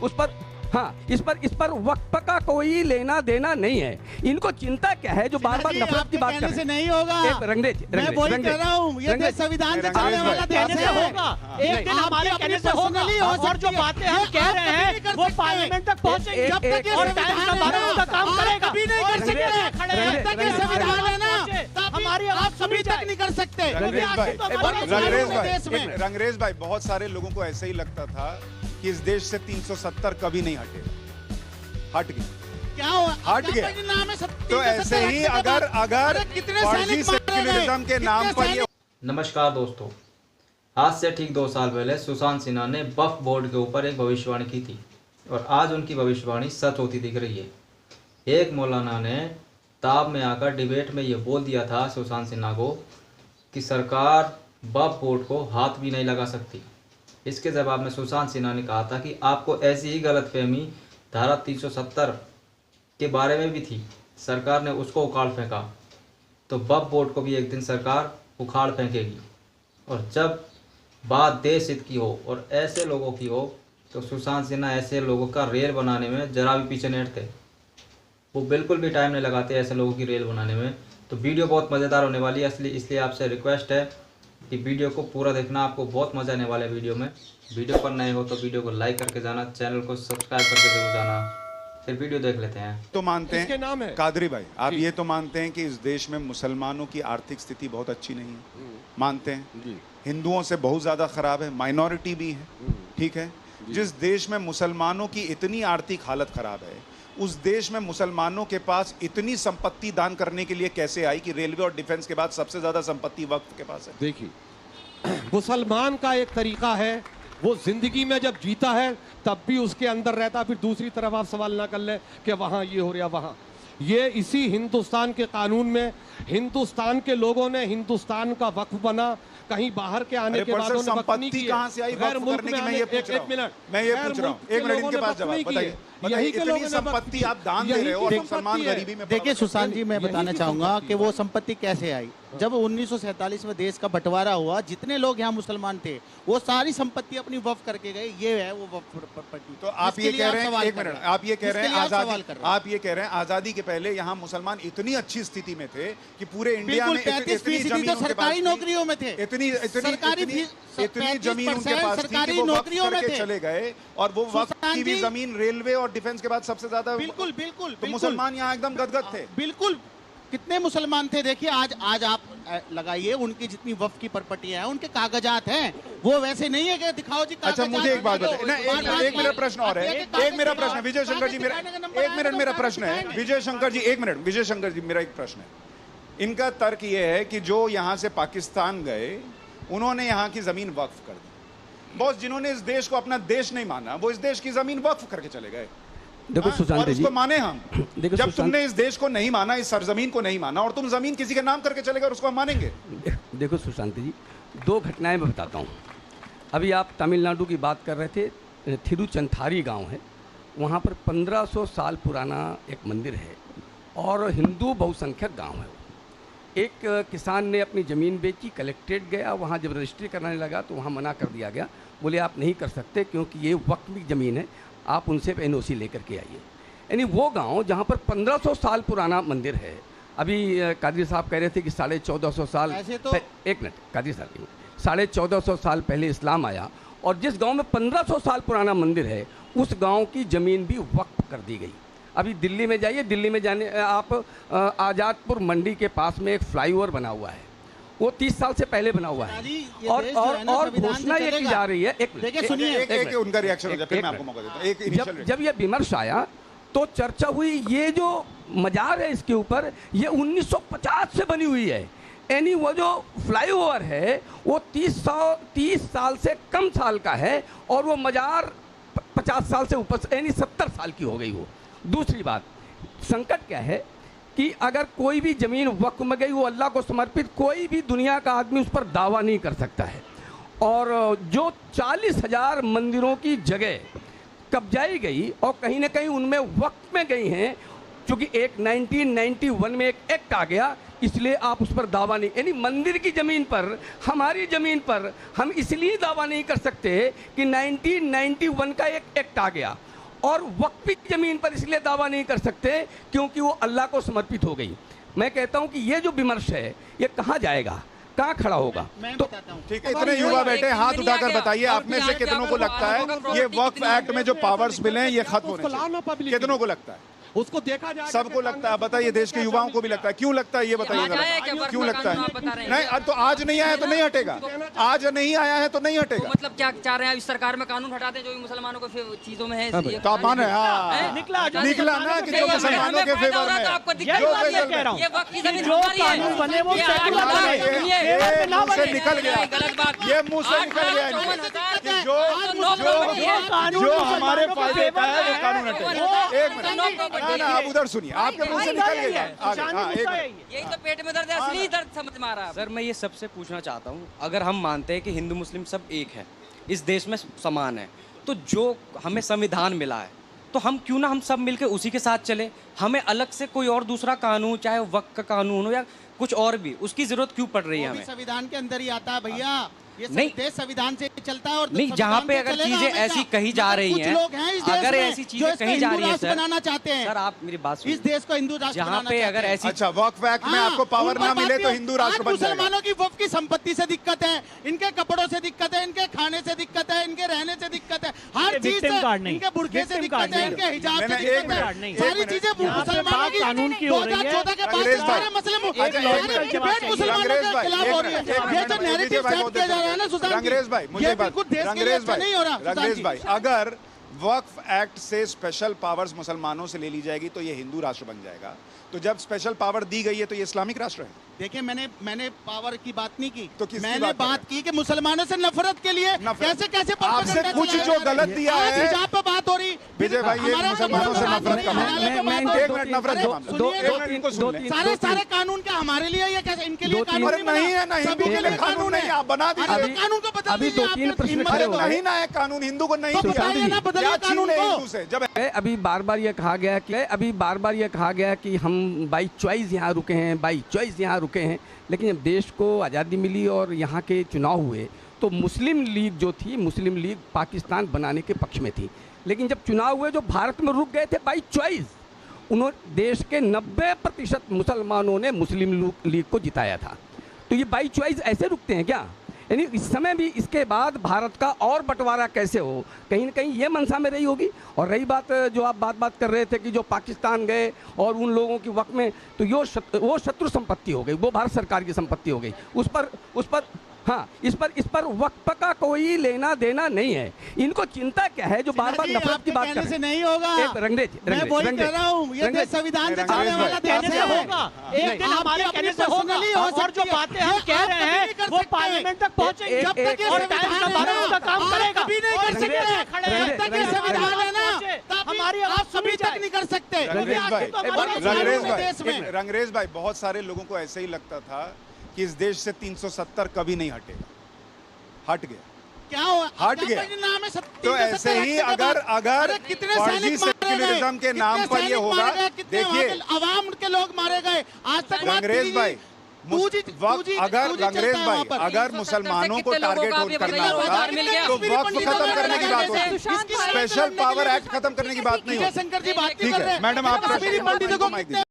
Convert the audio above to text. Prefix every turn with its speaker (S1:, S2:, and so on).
S1: उस पर, हाँ, इस पर वक्फ का कोई लेना देना नहीं है। इनको चिंता क्या है जो बार बार नफरत की बात कर रहे हैं?
S2: नहीं होगा।
S1: मैं वही कह रहा हूँ, ये देश संविधान से चलने वाला देश होगा।
S2: एक दिन हमारे कहने से होगा, और जो बातें हम कह रहे हैं वो पार्लियामेंट तक पहुंचेंगी और टाइम्स का काम करेगा। कभी नहीं कर सकते, जब तक ये संविधान है ना, हमारी आवाज कभी तक नहीं कर सकते।
S3: रंगरेज भाई, बहुत सारे लोगों को ऐसे ही लगता था कि इस देश से 370 कभी नहीं हटेगा, हट गया।
S2: क्या हुआ?
S3: हट गया। तो ऐसे ही अगर फर्जी सेक्युलरिज्म के नाम पर ये।
S4: नमस्कार दोस्तों, आज से ठीक 2 साल पहले सुशांत सिन्हा ने वक्फ बोर्ड के ऊपर एक भविष्यवाणी की थी और आज उनकी भविष्यवाणी सच होती दिख रही है। एक मौलाना ने ताब में आकर डिबेट में ये बोल दिया था सुशांत सिन्हा को कि सरकार वक्फ बोर्ड को हाथ भी नहीं लगा सकती। इसके जवाब में सुशांत सिन्हा ने कहा था कि आपको ऐसी ही गलतफहमी धारा 370 के बारे में भी थी, सरकार ने उसको उखाड़ फेंका, तो वक्फ बोर्ड को भी एक दिन सरकार उखाड़ फेंकेगी। और जब बात देश हित की हो और ऐसे लोगों की हो तो सुशांत सिन्हा ऐसे लोगों का रेल बनाने में जरा भी पीछे नहीं हटते। वो बिल्कुल भी टाइम नहीं लगाते ऐसे लोगों की रेल बनाने में। तो वीडियो बहुत मज़ेदार होने वाली है, इसलिए आपसे रिक्वेस्ट है कि वीडियो को पूरा देखना, आपको बहुत मज़ा आने वाला है वीडियो में। वीडियो पर नए हो तो वीडियो को लाइक करके जाना, चैनल को सब्सक्राइब करके जरूर जाना। फिर वीडियो देख लेते हैं।
S3: तो मानते हैं नाम है कादरी भाई, आप ये तो मानते हैं कि इस देश में मुसलमानों की आर्थिक स्थिति बहुत अच्छी नहीं है, मानते हैं? हिंदुओं से बहुत ज़्यादा खराब है, माइनॉरिटी भी है, ठीक है। जिस देश में मुसलमानों की इतनी आर्थिक हालत खराब है, उस देश में मुसलमानों के पास इतनी संपत्ति दान करने के लिए कैसे आई कि रेलवे और डिफेंस के बाद सबसे ज्यादा संपत्ति वक्फ के पास है?
S5: देखिए, मुसलमान का एक तरीका है, वो जिंदगी में जब जीता है तब भी उसके अंदर रहता, फिर दूसरी तरफ आप सवाल ना कर ले कि वहां ये हो रहा वहां ये। इसी हिंदुस्तान के कानून में हिंदुस्तान के लोगों ने हिंदुस्तान का वक्फ बना, कहीं बाहर के आने के बाद
S3: संपत्ति कहां से आई वक्फ करने की? मैं ये पूछ रहा हूं, एक मिनट इनके पास जवाब बताइए। यही के लोगों ने संपत्ति आप दान दे रहे हो और मुसलमान गरीबी में।
S2: देखिए सुशांत जी, मैं बताना चाहूंगा कि वो संपत्ति कैसे आई। जब 1947 में देश का बंटवारा हुआ, जितने लोग यहाँ मुसलमान थे वो सारी संपत्ति अपनी वक्फ करके गए। ये है वो वक्फ प्रॉपर्टी।
S3: तो आप ये कह रहे हैं, एक मिनट, आप ये कह रहे हैं आजादी के पहले यहाँ मुसलमान इतनी अच्छी स्थिति में थे कि पूरे इंडिया में
S2: 35% सरकारी नौकरियों में थे,
S3: इतनी जमीन उनके पास थी कि वो नौकरियों में चले गए और वो वक्फ की भी जमीन रेलवे और डिफेंस के बाद सबसे ज्यादा।
S2: बिल्कुल बिल्कुल।
S3: तो मुसलमान यहाँ एकदम गदगद थे।
S2: बिल्कुल, कितने मुसलमान थे? देखिए आज आप लगाइए, उनकी जितनी वक्फ की प्रॉपर्टियां हैं, उनके कागजात हैं, वो वैसे नहीं है कि दिखाओ जी।
S3: अच्छा, मुझे एक बात बताइए, एक मेरा प्रश्न और है, एक मेरा प्रश्न है विजय शंकर जी, मेरा एक मिनट मेरा प्रश्न है विजय शंकर जी, एक मिनट विजय शंकर जी, मेरा एक प्रश्न है। इनका तर्क ये है कि जो यहाँ से पाकिस्तान गए उन्होंने यहाँ की जमीन वक्फ कर दी। बॉस, जिन्होंने इस देश को अपना देश नहीं माना वो इस देश की जमीन वक्फ करके चले गए।
S1: देखो सुशांत जी,
S3: माने हम, जब तुमने इस देश को नहीं माना, इस सरजमीन को नहीं माना और तुम जमीन किसी के नाम करके चले गए, उसको हम मानेंगे?
S1: देखो सुशांत जी, 2 घटनाएं मैं बताता हूँ। अभी आप तमिलनाडु की बात कर रहे थे, थिरुचंथारी गांव है, वहाँ पर 1500 साल पुराना एक मंदिर है और हिंदू बहुसंख्यक गांव है। एक किसान ने अपनी ज़मीन बेची, कलेक्ट्रेट गया, वहाँ जब रजिस्ट्री कराने लगा तो वहाँ मना कर दिया गया, बोले आप नहीं कर सकते क्योंकि ये वक्फ की ज़मीन है, आप उनसे NOC लेकर के आइए। यानी वो गांव जहाँ पर 1500 साल पुराना मंदिर है। अभी कादरी साहब कह रहे थे कि 1450 साल, तो एक मिनट कादरी साहब, 1450 साल पहले इस्लाम आया और जिस गांव में 1500 साल पुराना मंदिर है उस गांव की ज़मीन भी वक्फ कर दी गई। अभी दिल्ली में जाइए, दिल्ली में जाने आप आज़ादपुर मंडी के पास में एक फ्लाईओवर बना हुआ है, वो 30 साल से पहले बना हुआ है और घोषणा ये की जा रही है।
S3: एक उनका रिएक्शन हो जाए, फिर मैं आपको मौका देता हूं।
S1: जब ये विमर्श आया तो चर्चा हुई, ये जो मजार है इसके ऊपर ये 1950 से बनी हुई है। यानी वो जो फ्लाईओवर है वो 30 साल से कम साल का है और वो मजार 50 साल से ऊपर, यानी 70 साल की हो गई वो। दूसरी बात, संकट क्या है कि अगर कोई भी ज़मीन वक्फ में गई, वो अल्लाह को समर्पित, कोई भी दुनिया का आदमी उस पर दावा नहीं कर सकता है। और जो 40,000 मंदिरों की जगह कब्जाई गई और कहीं ना कहीं उनमें वक्फ में गई हैं, क्योंकि एक 1991 में एक एक्ट आ गया, इसलिए आप उस पर दावा नहीं, यानी मंदिर की ज़मीन पर, हमारी ज़मीन पर हम इसलिए दावा नहीं कर सकते कि 1991 का एक एक्ट आ गया और वक्फी जमीन पर इसलिए दावा नहीं कर सकते क्योंकि वो अल्लाह को समर्पित हो गई। मैं कहता हूं कि ये जो विमर्श है ये कहाँ जाएगा, कहाँ खड़ा होगा? तो
S3: ठीक है, इतने युवा बैठे, हाथ उठाकर बताइए आप में से कितनों को लगता है ये वक्फ एक्ट में जो पावर्स मिले हैं ये खत्म होने चाहिए? कितनों को लगता है?
S5: उसको देखा जाए,
S3: सबको लगता है? बताइए, देश के युवाओं को भी लगता है। क्यों लगता है ये बताइए जरा, क्यों लगता है? नहीं, तो आज नहीं आया तो नहीं हटेगा, आज नहीं आया है तो नहीं हटेगा।
S6: मतलब क्या चाह रहे हैं, इस सरकार में कानून हटा दें जो भी मुसलमानों को चीजों में है?
S3: तो आप मान रहे हैं? हाँ, निकला ना कि जो मुसलमानों के फेवर में है,
S6: ये वक्त की जमीन हमारी है,
S3: ये मुंह से निकल गया, ये मुंह से निकल गया कि जो हमारे फायदे का है वो कानून हटेगा। एक मिनट, ना आप उधर सुनिए, आपके मुंह से निकल गया।
S6: यही तो पेट में दर्द है, असली दर्द समझ में आ रहा है।
S7: सर मैं ये सबसे पूछना चाहता हूँ, अगर हम मानते हैं कि हिंदू मुस्लिम सब एक है, इस देश में समान है, तो जो हमें संविधान मिला है तो हम क्यों ना हम सब मिलकर उसी के साथ चले? हमें अलग से कोई और दूसरा कानून, चाहे वक्त का कानून हो या कुछ और भी, उसकी जरूरत क्यों पड़ रही है हमें?
S2: संविधान के अंदर ही आता है भैया, ये
S7: नहीं,
S2: देश संविधान से चलता है। और
S7: नहीं, जहाँ पे अगर चीजें ऐसी कही जा रही हैं, अगर ऐसी चीजें कही जा रही है सर,
S2: बनाना चाहते हैं
S7: सर आप मेरी बात सुनिए,
S2: इस देश को हिंदू राष्ट्र
S7: जहाँ पे अगर ऐसी,
S3: अच्छा, वक्फ एक्ट में आपको पावर ना मिले तो हिंदू राष्ट्र बन जाएगा।
S2: मुसलमानों की वक्फ की संपत्ति से दिक्कत है, इनके कपड़ों से दिक्कत है, इनके खाने से दिक्कत है, इनके रहने से दिक्कत है, हर चीज से, इनके बुर्के से दिक्कत है, इनके हिजाब से दिक्कत है, सारी चीजें मुसलमानों की कानून की 2014 के बाद सारे मसले मुसलमानों के खिलाफ हो रही है। ये जो नैरेटिव सेट किया जा रहा है ना सुशांत,
S3: भाई, मुझे बात, रंगरेज भाई, अगर वक्फ एक्ट से स्पेशल पावर्स मुसलमानों से ले ली जाएगी तो ये हिंदू राष्ट्र बन जाएगा। तो जब स्पेशल पावर दी गई है तो ये इस्लामिक राष्ट्र है।
S2: देखिए, मैंने पावर की बात नहीं की,
S3: तो
S2: मैंने बात की कि मुसलमानों से नफरत के लिए कैसे कैसे
S3: आपसे कुछ जो गलत दिया है,
S2: हिजाब पे बात हो रही।
S3: विजय भाई, ये मुसलमानों से नफरत का मामला है। एक मिनट, नफरत
S2: सारे कानून क्या हमारे लिए, ये कैसे इनके लिए कानून
S3: नहीं है? ना हिंदू के लिए कानून है, आप बना दीजिए
S2: कानून को बदल
S1: अभी
S2: दीजिए।
S1: 2-3 प्रश्न खड़े हो
S3: नहीं ना है कानून, हिंदू को नहीं दिया,
S2: बदलिए कानून को।
S3: हिंदू से जब
S1: अभी बार बार ये कहा गया कि हम बाई चॉइस यहाँ रुके हैं, बाई चॉइस यहाँ रुके हैं, लेकिन जब देश को आज़ादी मिली और यहाँ के चुनाव हुए तो मुस्लिम लीग जो थी, मुस्लिम लीग पाकिस्तान बनाने के पक्ष में थी, लेकिन जब चुनाव हुए जो भारत में रुक गए थे बाई चॉइस, उन्होंने देश के 90% मुसलमानों ने मुस्लिम लीग को जिताया था। तो ये बाई चॉइस ऐसे रुकते हैं क्या? यानी इस समय भी इसके बाद भारत का और बंटवारा कैसे हो, कहीं ना कहीं ये मंशा में रही होगी। और रही बात जो आप बात कर रहे थे कि जो पाकिस्तान गए और उन लोगों की वक्त में, तो वो शत्रु संपत्ति हो गई, वो भारत सरकार की संपत्ति हो गई। उस पर हाँ, इस पर वक्त का कोई लेना देना नहीं है। इनको चिंता क्या है जो बार बार नफरत की बात कर रहे हैं?
S2: नहीं होगा, मैं वही कह रहा हूँ, ये देश संविधान से चलने वाला देश होगा। एक दिन हमारे कहने से होगा, और जो बातें हम कह रहे हैं वो पार्लियामेंट तक पहुंचेंगी। जब तक ये संविधान उसका काम करेगा, कभी नहीं कर सकते। जब तक ये संविधान है ना, हमारी आवाज सभी तक नहीं कर सकते।
S3: रंगरेज भाई, बहुत सारे लोगों को ऐसे ही लगता था कि इस देश से 370 कभी नहीं हटेगा, हट गया।
S2: क्या हुआ?
S3: हट गया। तो ऐसे ही अगर फर्जी सेक्युलरिज्म के नाम पर ये होगा, देखिए
S2: अवाम के लोग मारे गए आज तक।
S3: रंगरेज भाई, अगर मुसलमानों को टारगेट करना होगा तो वक्फ खत्म करने की बात होगी, स्पेशल पावर एक्ट खत्म करने की बात नहीं होगी।
S2: शंकर जी बात
S3: ठीक है मैडम, आप